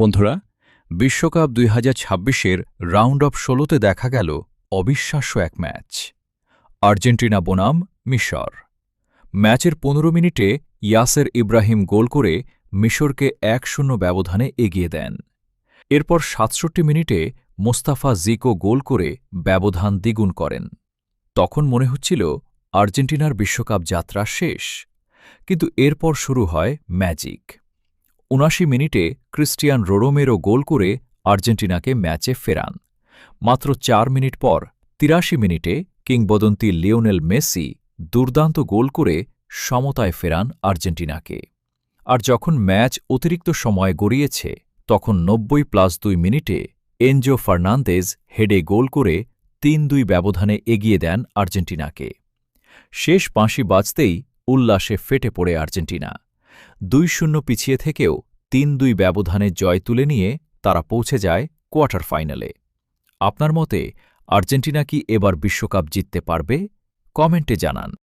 বন্ধুরা, বিশ্বকাপ ২০২৬-এর round of ১৬তে দেখা গেল অবিশ্বাস্য এক ম্যাচ। আর্জেন্টিনা বনাম মিশর। ম্যাচের ১৫ মিনিটে ইয়াসের ইব্রাহিম গোল করে মিশরকে ১-০ ব্যবধানে এগিয়ে দেন। এরপর ৬৭ মিনিটে মোস্তাফা জিকো গোল করে ব্যবধান দ্বিগুণ করেন। তখন মনে হচ্ছিল আর্জেন্টিনার বিশ্বকাপ যাত্রা শেষ। কিন্তু এরপর শুরু হয় ম্যাজিক। ৭৯ মিনিটে ক্রিস্টিয়ান রোমেরো গোল করে আর্জেন্টিনাকে ম্যাচে ফেরান। মাত্র ৪ মিনিট পর ৮৩ মিনিটে কিংবদন্তি লিওনেল মেসি দুর্দান্ত গোল করে সমতায় ফেরান আর্জেন্টিনাকে। আর যখন ম্যাচ অতিরিক্ত সময় গড়িয়েছে, তখন ৯০+২ মিনিটে এনজো ফার্নান্দেজ হেডে গোল করে ৩-২ ব্যবধানে এগিয়ে দেন আর্জেন্টিনাকে। শেষ বাঁশি বাজতেই উল্লাসে ফেটে পড়ে আর্জেন্টিনা। ২-০ পিছিয়ে থেকেও ৩-২ ব্যবধানে জয় তুলে নিয়ে তারা পৌঁছে যায় কোয়ার্টার ফাইনালে। আপনার মতে আর্জেন্টিনা কি এবার বিশ্বকাপ জিততে পারবে? কমেন্টে জানান।